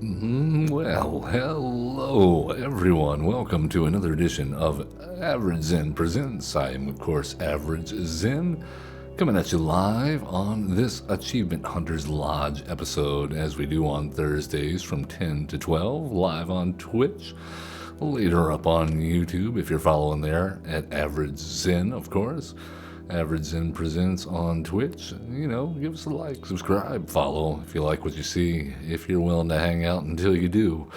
Well, hello everyone. Welcome to another edition of Average Zen Presents. I am, of course, Average Zen, coming at you live on this Achievement Hunters Lodge episode, as we do on Thursdays from 10 to 12, live on Twitch, later up on YouTube if you're following there at Average Zen, of course. Average Zen Presents on Twitch. Give us a like, subscribe, follow if you like what you see, if you're willing to hang out until you do.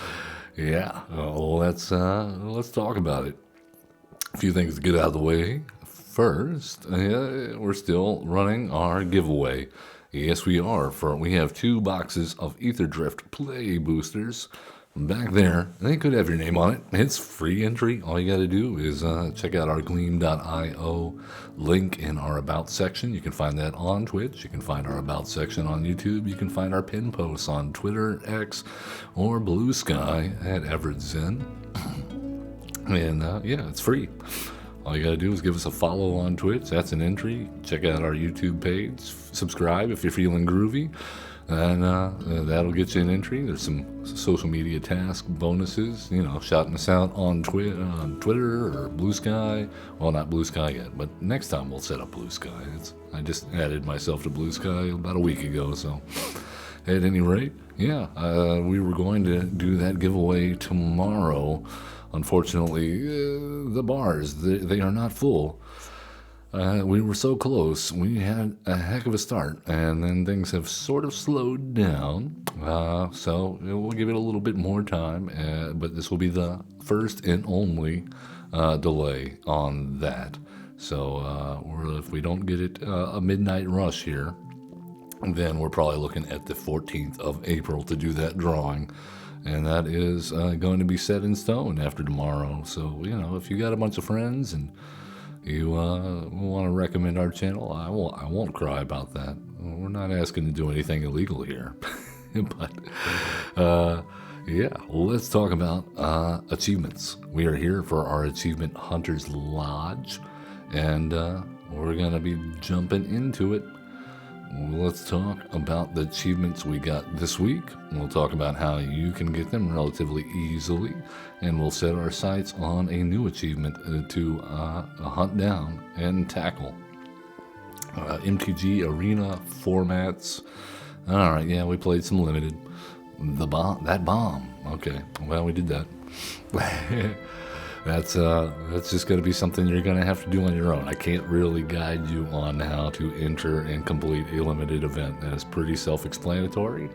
Yeah, let's talk about it. A few things to get out of the way. First, we're still running our giveaway. Yes, we are. We have 2 boxes of Ether Drift Play Boosters. Back there, they could have your name on it. It's free entry. All you got to do is check out our gleam.io link in our About section. You can find that on Twitch. You can find our About section on YouTube. You can find our pin posts on Twitter, X, or Blue Sky at Average Zen. And it's free. All you got to do is give us a follow on Twitch. That's an entry. Check out our YouTube page. Subscribe if you're feeling groovy. And that'll get you an entry. There's some social media task bonuses, shouting us out on Twitter or Blue Sky. Well, not Blue Sky yet, but next time we'll set up Blue Sky. I just added myself to Blue Sky about a week ago, so at any rate, we were going to do that giveaway tomorrow. Unfortunately, the bars, they are not full. We were so close. We had a heck of a start, and then things have sort of slowed down. So we'll give it a little bit more time, but this will be the first and only delay on that. So if we don't get it a midnight rush here, then we're probably looking at the 14th of April to do that drawing. And that is going to be set in stone after tomorrow. So, if you got a bunch of friends and you want to recommend our channel, I won't cry about that. We're not asking to do anything illegal here. But, let's talk about achievements. We are here for our Achievement Hunters Lodge, and we're going to be jumping into it. Let's talk about the achievements we got this week. We'll talk about how you can get them relatively easily, and we'll set our sights on a new achievement to hunt down and tackle. MtG arena formats. All right, we played some limited. That bomb. Okay, well, we did that. That's just going to be something you're going to have to do on your own. I can't really guide you on how to enter and complete a limited event. That is pretty self-explanatory.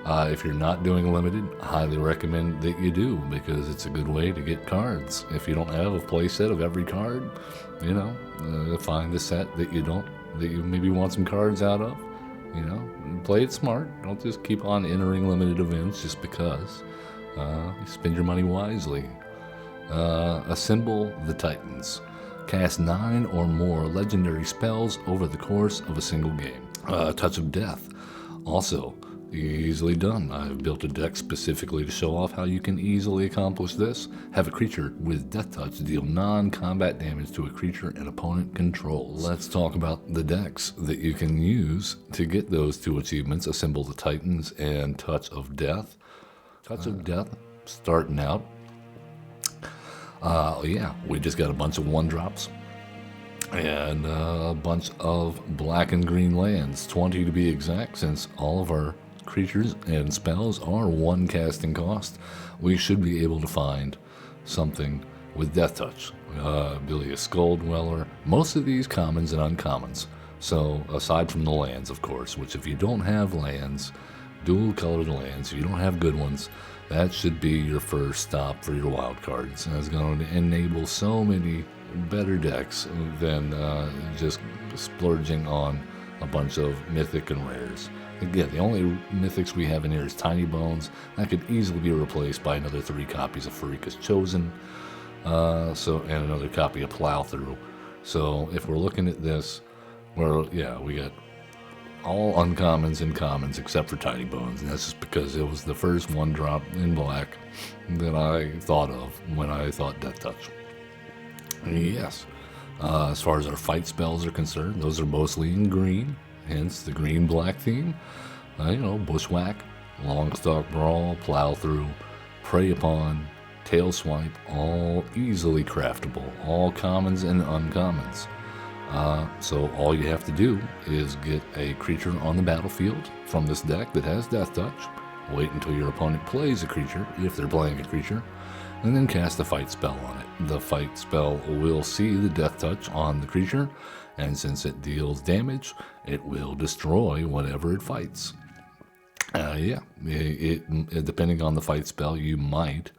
If you're not doing limited, I highly recommend that you do, because it's a good way to get cards. If you don't have a play set of every card, find a set that you maybe want some cards out of. Play it smart. Don't just keep on entering limited events just because. Spend your money wisely. Assemble the Titans. Cast 9 or more legendary spells over the course of a single game. Touch of Death. Also, easily done. I've built a deck specifically to show off how you can easily accomplish this. Have a creature with Death Touch deal non-combat damage to a creature an opponent controls. Let's talk about the decks that you can use to get those 2 achievements. Assemble the Titans and Touch of Death. Touch of Death, starting out. We just got a bunch of 1-drops and a bunch of black and green lands, 20 to be exact, since all of our creatures and spells are 1 casting cost. We should be able to find something with Death Touch. Bilious Skull Dweller, most of these commons and uncommons. So aside from the lands, of course, which if you don't have lands, dual colored lands, if you don't have good ones, that should be your first stop for your wild cards. And it's going to enable so many better decks than just splurging on a bunch of mythic and rares. Again, the only mythics we have in here is Tiny Bones. That could easily be replaced by another 3 copies of Farika's Chosen, and another copy of Plowthrough. So if we're looking at this, we got all uncommons and commons except for Tiny Bones, and that's just because it was the first 1-drop in black that I thought of when I thought Death Touch. Yes, as far as our fight spells are concerned, those are mostly in green, hence the green-black theme. Bushwhack, Longstalk Brawl, Plow Through, Prey Upon, Tail Swipe, all easily craftable, all commons and uncommons. So all you have to do is get a creature on the battlefield from this deck that has Death Touch, wait until your opponent plays a creature, if they're playing a creature, and then cast a fight spell on it. The fight spell will see the Death Touch on the creature, and since it deals damage, it will destroy whatever it fights. It depending on the fight spell, you might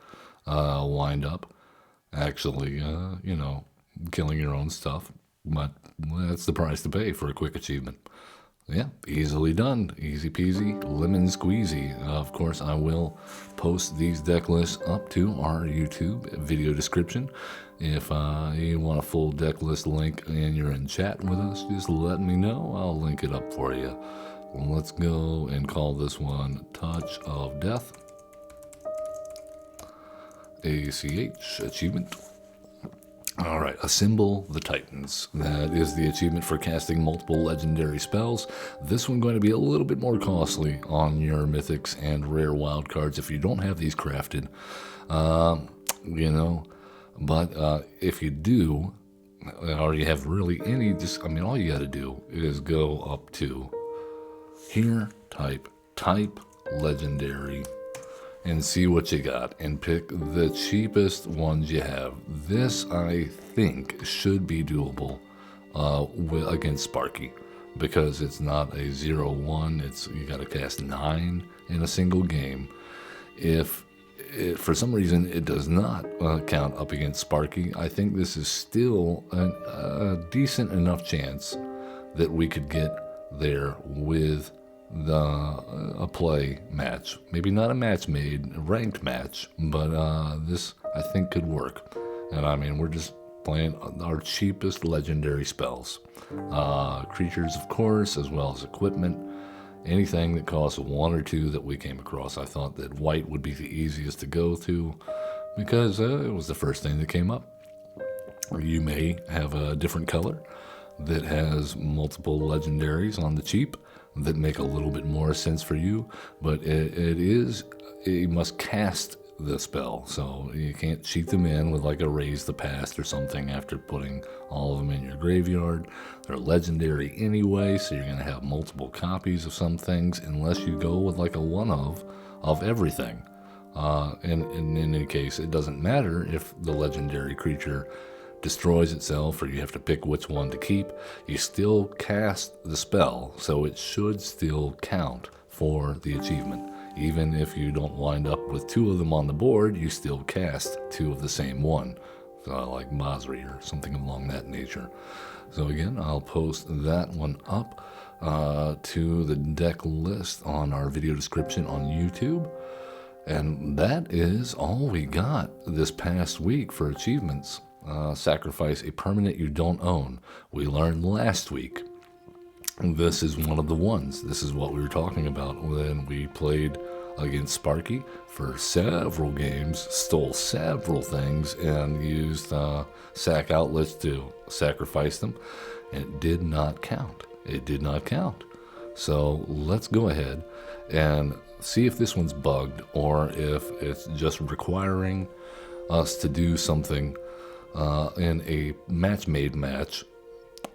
wind up actually, killing your own stuff, but that's the price to pay for a quick achievement. Yeah, easily done, easy peasy, lemon squeezy. Of course, I will post these deck lists up to our YouTube video description. If you want a full deck list link and you're in chat with us, just let me know. I'll link it up for you. Let's go and call this one Touch of Death. ACH achievement. All right, assemble the Titans. That is the achievement for casting multiple legendary spells. This one going to be a little bit more costly on your mythics and rare wildcards if you don't have these crafted. But if you do, or you have really any, all you got to do is go up to here, type legendary, and see what you got, and pick the cheapest ones you have. This, I think, should be doable against Sparky, because it's not a 0-1. You got to cast 9 in a single game. If for some reason it does not count up against Sparky, I think this is still a decent enough chance that we could get there with a play match. Maybe not a match made, a ranked match, but this I think could work. And we're just playing our cheapest legendary spells. Creatures, of course, as well as equipment. Anything that costs 1 or 2 that we came across. I thought that white would be the easiest to go to because it was the first thing that came up. You may have a different color that has multiple legendaries on the cheap that make a little bit more sense for you, but you must cast the spell, so you can't cheat them in with like a Raise the Past or something after putting all of them in your graveyard. They're legendary anyway, so you're going to have multiple copies of some things unless you go with like a one of everything. And in any case, it doesn't matter if the legendary creature destroys itself or you have to pick which one to keep. You still cast the spell, so it should still count for the achievement. Even if you don't wind up with 2 of them on the board, you still cast 2 of the same one, like Masri or something along that nature. So again, I'll post that one up to the deck list on our video description on YouTube. And that is all we got this past week for achievements. Sacrifice a permanent you don't own. We learned last week. This is one of the ones. This is what we were talking about when we played against Sparky for several games, stole several things, and used sack outlets to sacrifice them. It did not count. It did not count. So let's go ahead and see if this one's bugged or if it's just requiring us to do something in a match-made match.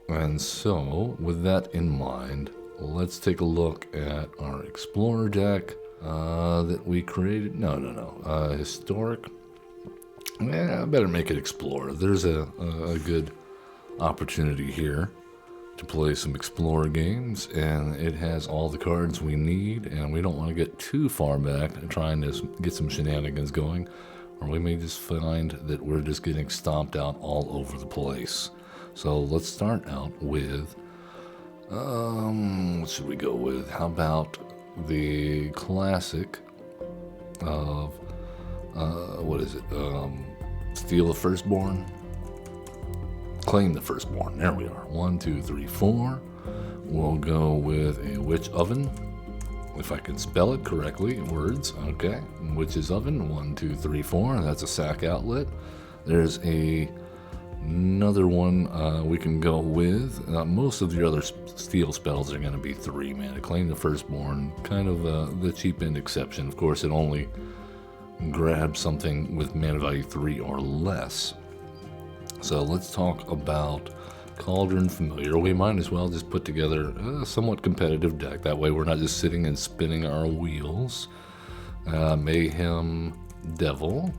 And so, with that in mind, let's take a look at our Explorer deck that we created. No. Historic. Yeah, I better make it Explorer. There's a good opportunity here to play some Explorer games, and it has all the cards we need, and we don't want to get too far back and trying to get some shenanigans going, or we may just find that we're just getting stomped out all over the place. So let's start out with, what should we go with? How about the classic of, Steal the Firstborn? Claim the Firstborn. There we are. 1, 2, 3, 4. We'll go with a Witch Oven, if I can spell it correctly. Words. Okay. Witch's Oven. 1, 2, 3, 4. That's a sack outlet. There's a Another one we can go with. Most of the other steel spells are going to be 3 mana. Claim the Firstborn, kind of the cheap end exception. Of course, it only grabs something with mana value 3 or less. So let's talk about Cauldron Familiar. We might as well just put together a somewhat competitive deck. That way we're not just sitting and spinning our wheels. Mayhem Devil.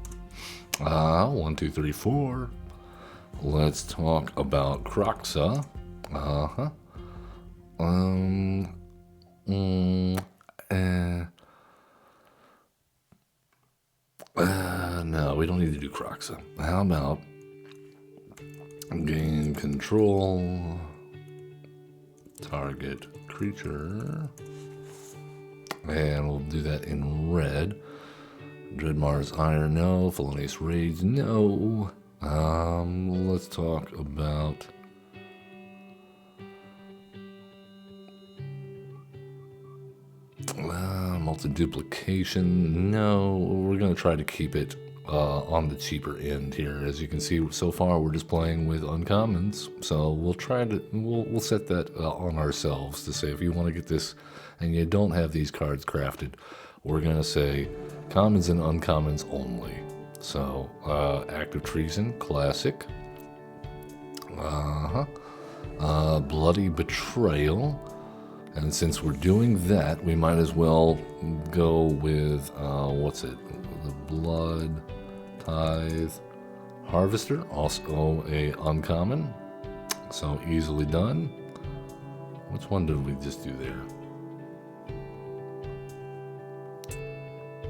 1, 2, 3, 4. Let's talk about Kroxa. No, we don't need to do Kroxa. How about gain control, target creature, and we'll do that in red. Dreadmar's Iron, no. Felonious Rage, no. Let's talk about multi-duplication, no. We're going to try to keep it on the cheaper end here. As you can see, so far we're just playing with uncommons, so we'll try to we'll set that on ourselves to say if you want to get this and you don't have these cards crafted, we're gonna say commons and uncommons only. So Active Treason, classic. Bloody Betrayal. And since we're doing that, we might as well go with what's it? The Blood Tithe Harvester, also a uncommon. So easily done. Which one did we just do there?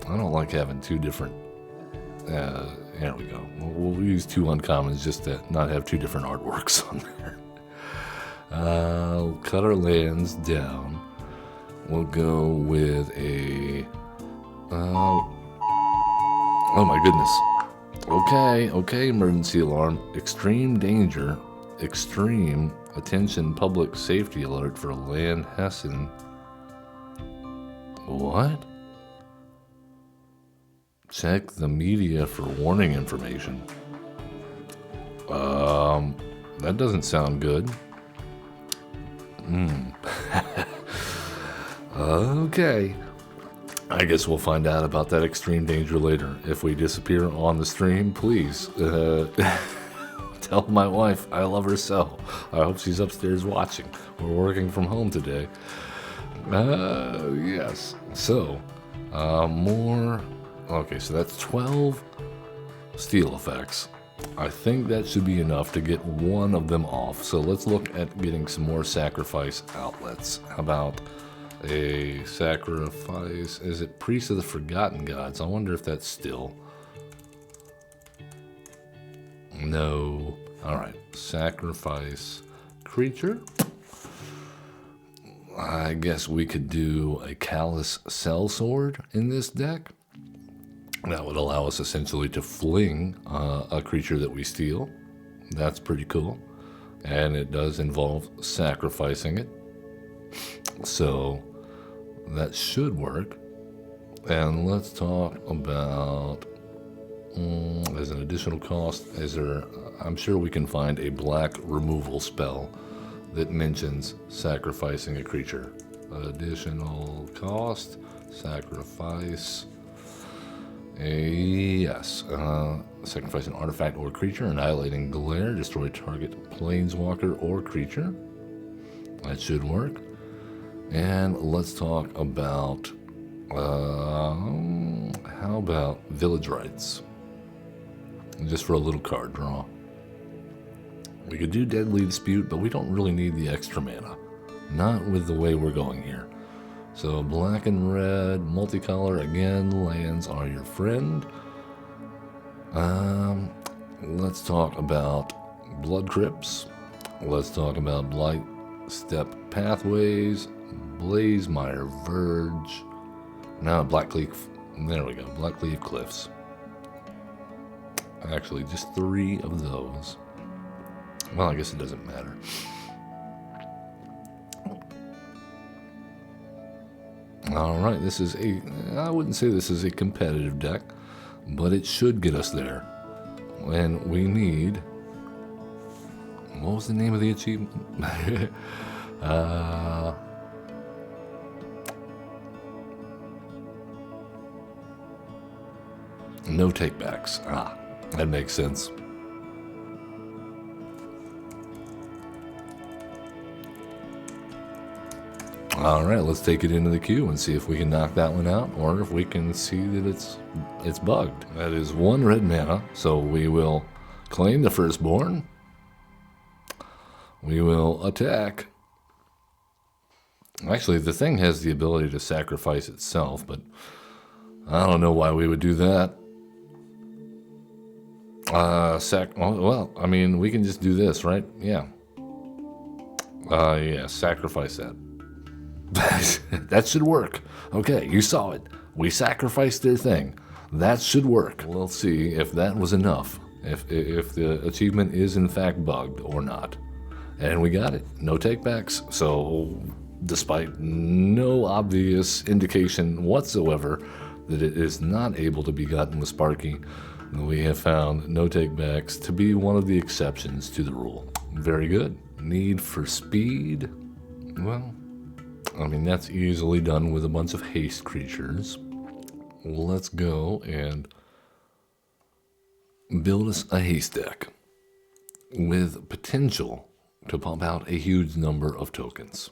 I don't like having two different. There we go. We'll use 2 uncommons just to not have 2 different artworks on there. Cut our lands down. We'll go with a. Oh my goodness. Okay. Emergency alarm. Extreme danger. Extreme attention. Public safety alert for Land Hessen. What? Check the media for warning information. That doesn't sound good. Okay. I guess we'll find out about that extreme danger later. If we disappear on the stream, please tell my wife I love her so. I hope she's upstairs watching. We're working from home today. Yes. So, more. Okay, so that's 12 steel effects. I think that should be enough to get one of them off. So let's look at getting some more sacrifice outlets. How about a sacrifice? Is it Priest of the Forgotten Gods? I wonder if that's still. No. Alright, sacrifice creature. I guess we could do a Callous Sellsword in this deck. That would allow us essentially to fling a creature that we steal. That's pretty cool. And it does involve sacrificing it. So that should work. And let's talk about, as an additional cost, I'm sure we can find a black removal spell that mentions sacrificing a creature. Additional cost, sacrifice. Yes. Sacrifice an artifact or creature, annihilating glare, destroy target planeswalker or creature. That should work. And let's talk about, how about Village Rites? Just for a little card draw. We could do Deadly Dispute, but we don't really need the extra mana. Not with the way we're going here. So black and red, multicolor, again, lands are your friend. Let's talk about Blood Crypts. Let's talk about Blight Step Pathways, Blazemire Verge. Now Blackleaf, there we go, Blackleaf Cliffs. Actually, just 3 of those. Well, I guess it doesn't matter. Alright, this is I wouldn't say this is a competitive deck, but it should get us there. And we need What was the name of the achievement? No takebacks. Ah, that makes sense. All right, let's take it into the queue and see if we can knock that one out, or if we can see that it's bugged. That is 1 red mana, so we will claim the firstborn. We will attack. Actually, the thing has the ability to sacrifice itself, but I don't know why we would do that. Well, I mean, we can just do this, right? Yeah. Yeah, sacrifice that. That should work. Okay, you saw it. We sacrificed their thing. That should work. We'll see if that was enough. If the achievement is in fact bugged or not. And we got it. No takebacks. So, despite no obvious indication whatsoever that it is not able to be gotten with Sparky, we have found no takebacks to be one of the exceptions to the rule. Very good. Need for speed? Well, I mean, that's easily done with a bunch of haste creatures. Let's go and build us a haste deck with potential to pump out a huge number of tokens.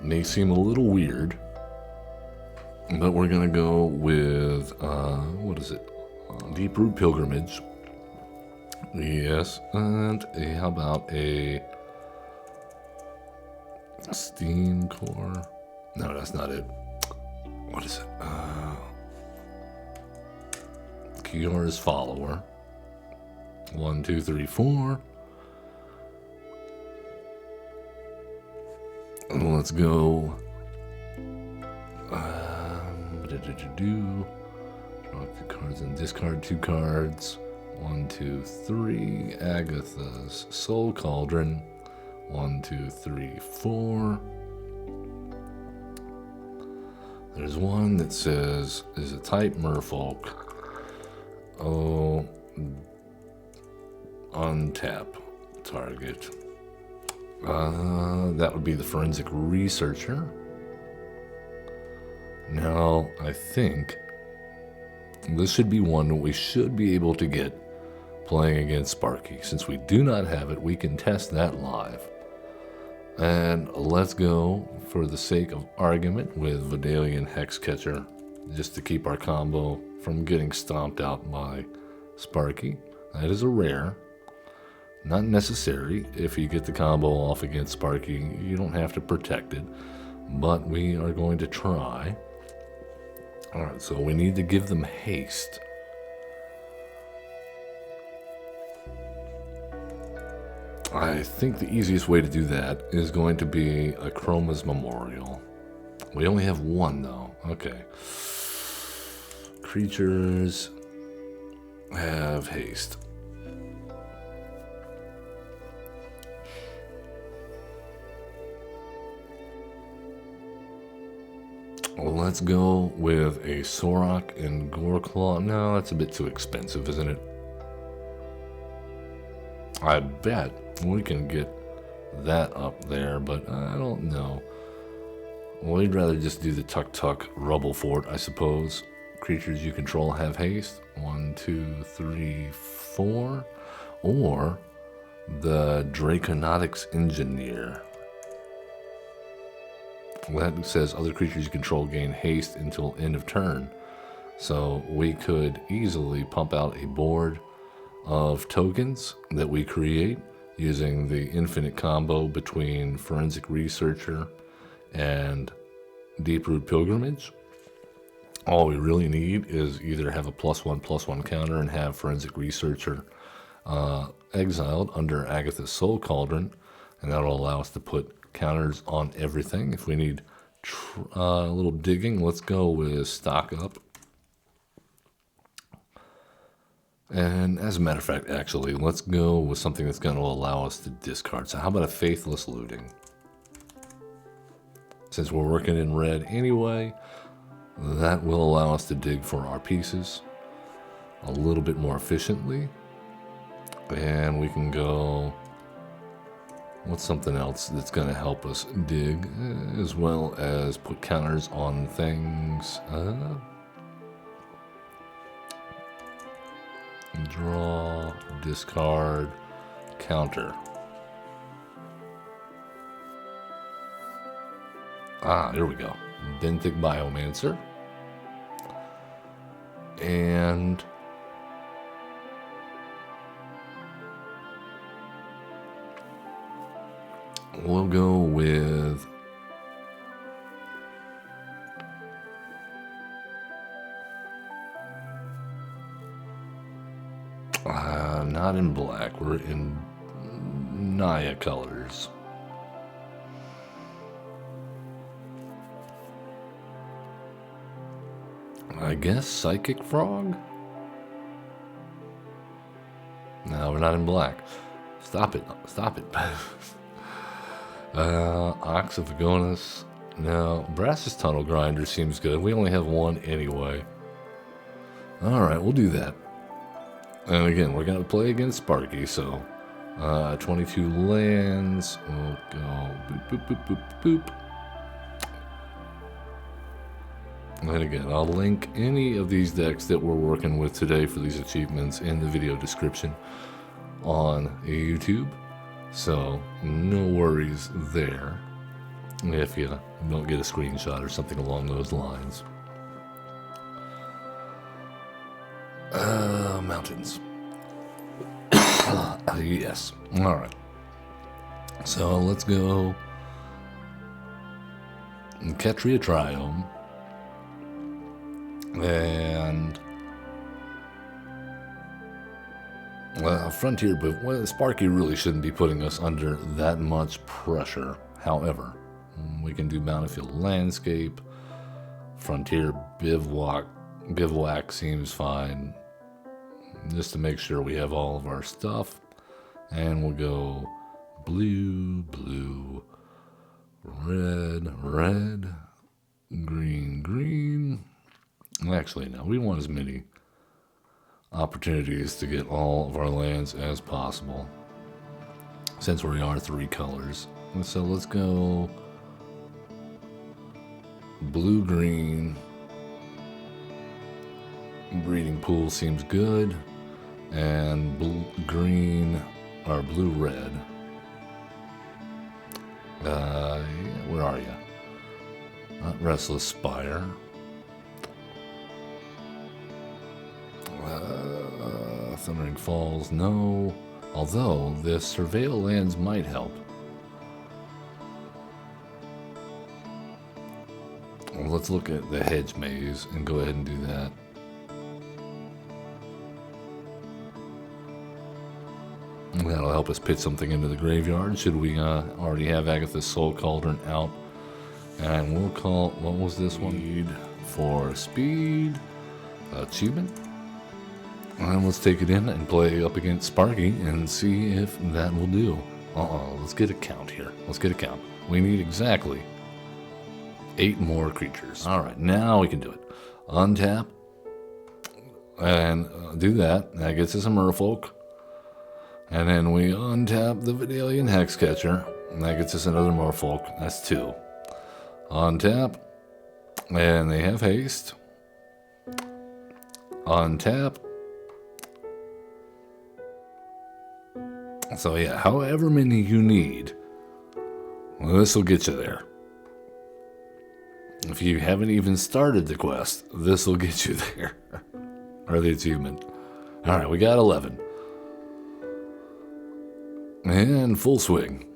May seem a little weird, but we're going to go with, what is it? Deep-Root Pilgrimage. Yes, and how about a Steam Core? No, that's not it. What is it? Kiyora's Follower. 1, 2, 3, 4. Let's go. Draw 2 cards and discard 2 cards. 1, 2, 3. Agatha's Soul Cauldron. 1, 2, 3, 4. There's one that says, is a type merfolk. Oh, untap target. That would be the forensic researcher. Now, I think this should be one that we should be able to get playing against Sparky. Since we do not have it, we can test that live. And let's go, for the sake of argument, with Vidalian Hexcatcher, just to keep our combo from getting stomped out by Sparky. That is a rare. Not necessary. If you get the combo off against Sparky, you don't have to protect it. But we are going to try. Alright, so we need to give them haste. I think the easiest way to do that is going to be a Chroma's Memorial. We only have one, though. Okay. Creatures have haste. Let's go with a Sorok and Goreclaw. No, that's a bit too expensive, isn't it? I bet we can get that up there, but I don't know. We'd rather just do the Tuk-Tuk Rubble Fort, I suppose. Creatures you control have haste. 1, 2, 3, 4. Or the Draconautics Engineer. That says other creatures you control gain haste until end of turn. So we could easily pump out a board of tokens that we create using the infinite combo between Forensic Researcher and Deep-Root Pilgrimage. All we really need is either have a +1/+1 counter and have Forensic Researcher exiled under Agatha's Soul Cauldron, and that'll allow us to put counters on everything. If we need a little digging, let's go with Stock Up. And as a matter of fact, actually, let's go with something that's going to allow us to discard. So how about a Faithless Looting? Since we're working in red anyway, that will allow us to dig for our pieces a little bit more efficiently. And we can go What's something else that's going to help us dig, as well as put counters on things? Draw, discard, counter. Here we go. Benthic Biomancer. And we'll go with not in black. We're in Naya colors. I guess Psychic Frog? No, we're not in black. Stop it. Stop it. Ox of Agonis. No, Brass's Tunnel Grinder seems good. We only have one anyway. Alright, we'll do that. And again, we're going to play against Sparky, so 22 lands. We'll go boop, boop, boop, boop, boop. And again, I'll link any of these decks that we're working with today for these achievements in the video description on YouTube. So, no worries there if you don't get a screenshot or something along those lines. Mountains. Yes. Alright. So, let's go Ketria Triome. And Frontier, but Sparky really shouldn't be putting us under that much pressure. However, we can do Bountiful Landscape. Frontier Bivouac seems fine, just to make sure we have all of our stuff. And we'll go blue, blue, red, red, green, green. Actually, no, we want as many opportunities to get all of our lands as possible, since we are 3 colors. And so let's go blue, green. Breeding Pool seems good. And blue, green, or blue, red. Where are you? Not Restless Spire. Thundering Falls, no. Although the Surveil lands might help. Well, let's look at the Hedge Maze and go ahead and do that. That'll help us pit something into the graveyard. Should we already have Agatha's Soul Cauldron out? And we'll call, what was this one? Speed for speed. Achievement. And let's take it in and play up against Sparky and see if that will do. Let's get a count here. Let's get a count. We need exactly 8 more creatures. Alright, now we can do it. Untap. And do that. That gets us a Merfolk. And then we untap the Vidalian Hexcatcher. And that gets us another Merfolk. That's 2. Untap. And they have haste. Untap. So yeah, however many you need, well, this will get you there. If you haven't even started the quest, this will get you there. Or the achievement. Alright, we got 11. And full swing.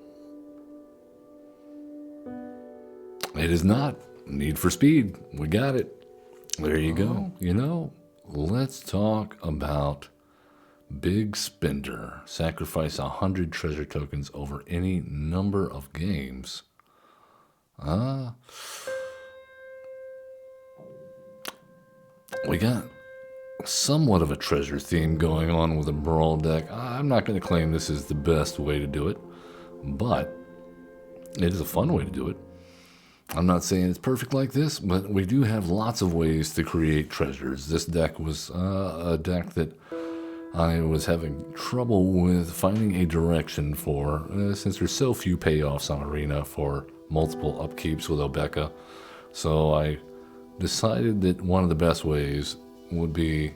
It is not Need for Speed. We got it. There you go. You know, let's talk about Big Spender. Sacrifice 100 treasure tokens over any number of games. We got somewhat of a treasure theme going on with a Brawl deck. I'm not going to claim this is the best way to do it, but it is a fun way to do it. I'm not saying it's perfect like this, but we do have lots of ways to create treasures. This deck was a deck that I was having trouble with finding a direction for, since there's so few payoffs on Arena for multiple upkeeps with Obeka. So I decided that one of the best ways would be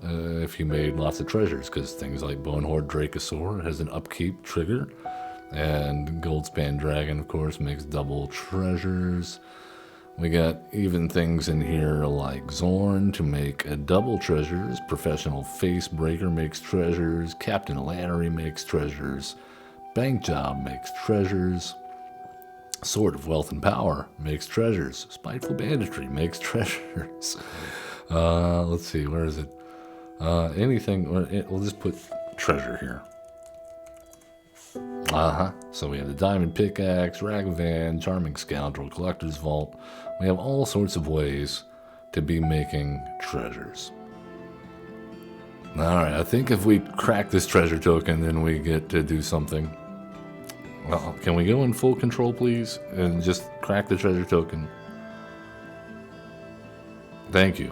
if you made lots of treasures, because things like Bonehorde Dracosaur has an upkeep trigger, and Goldspan Dragon, of course, makes double treasures. We got even things in here like Zorn to make double treasures, Professional Face Breaker makes treasures, Captain Lannery makes treasures, Bank Job makes treasures, Sword of Wealth and Power makes treasures, Spiteful Banditry makes treasures. Let's see, where is it? Anything, we'll just put treasure here. So we have the Diamond Pickaxe, Ragavan, Charming Scoundrel, Collector's Vault. We have all sorts of ways to be making treasures. Alright, I think if we crack this treasure token, then we get to do something. Well, can we go in full control, please? And just crack the treasure token. Thank you.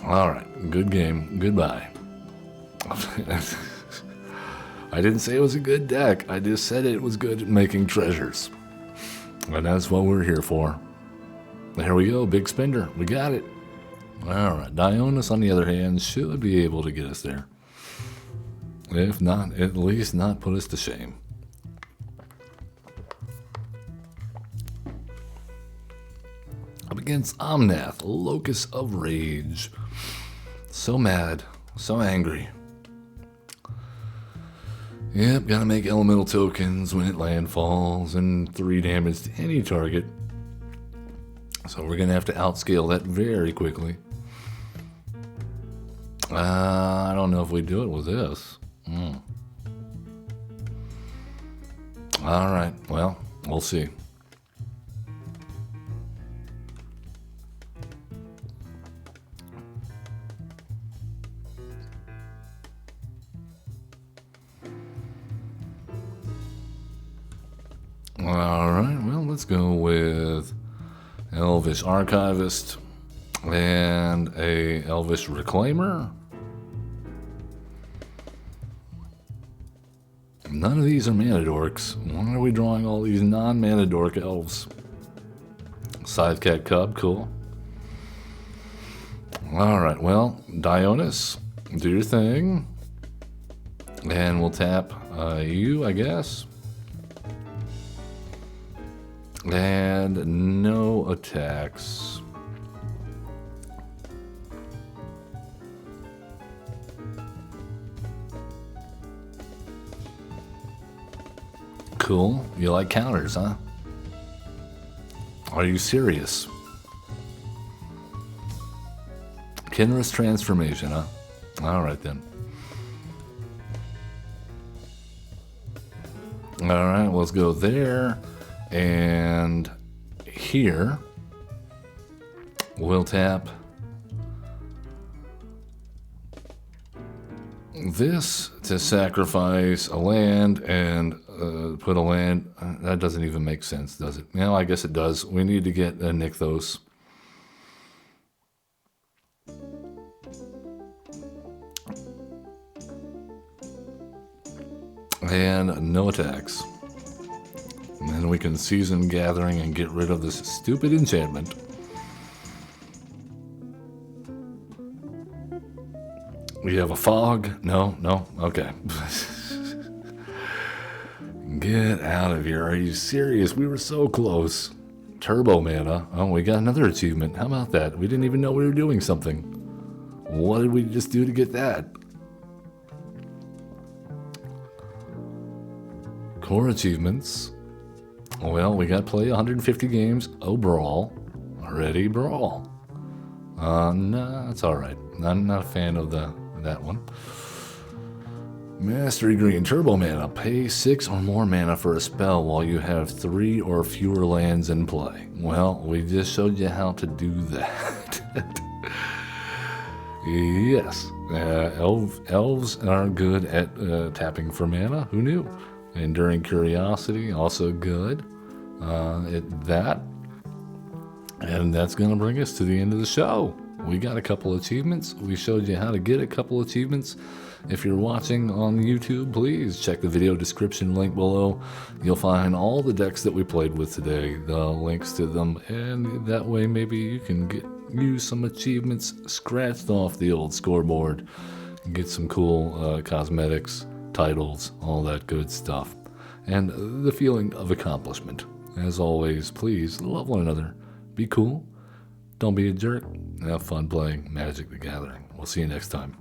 Alright, good game. Goodbye. I didn't say it was a good deck. I just said it was good at making treasures. And that's what we're here for. There we go, big spender. We got it. Alright, Dionys, on the other hand, should be able to get us there. If not, at least not put us to shame. Up against Omnath, Locus of Rage. So mad, so angry. Yep, gotta make elemental tokens when it landfalls and 3 damage to any target. So we're gonna have to outscale that very quickly. I don't know if we do it with this. Alright, well, we'll see. Alright, well, let's go with Elvish Archivist and a Elvish Reclaimer. None of these are mana dorks. Why are we drawing all these non-mana dork elves? Sidecat Cub, cool. Alright, well, Dionys, do your thing. And we'll tap you, I guess. And no attacks. Cool. You like counters, huh? Are you serious? Kinra's Transformation, huh? Alright then. Alright, let's go there. And here we'll tap this to sacrifice a land and put a land. That doesn't even make sense, does it? Well, I guess it does. We need to get Nykthos. And no attacks. And then we can Season Gathering and get rid of this stupid enchantment. We have a fog? No, okay. Get out of here. Are you serious? We were so close. Turbo mana. Oh, we got another achievement. How about that? We didn't even know we were doing something. What did we just do to get that? Core achievements. Well, we got to play 150 games. Oh, Brawl. Ready, Brawl. No, it's alright. I'm not a fan of that one. Mastery Green, Turbo Mana. Pay 6 or more mana for a spell while you have 3 or fewer lands in play. Well, we just showed you how to do that. Yes. Elves are good at tapping for mana. Who knew? Enduring Curiosity, also good at that. And that's going to bring us to the end of the show. We got a couple achievements. We showed you how to get a couple achievements. If you're watching on YouTube, please check the video description link below. You'll find all the decks that we played with today, the links to them, and that way maybe you can use some achievements scratched off the old scoreboard, get some cool cosmetics, titles, all that good stuff, and the feeling of accomplishment. As always, please love one another. Be cool, don't be a jerk, and have fun playing Magic the Gathering. We'll see you next time.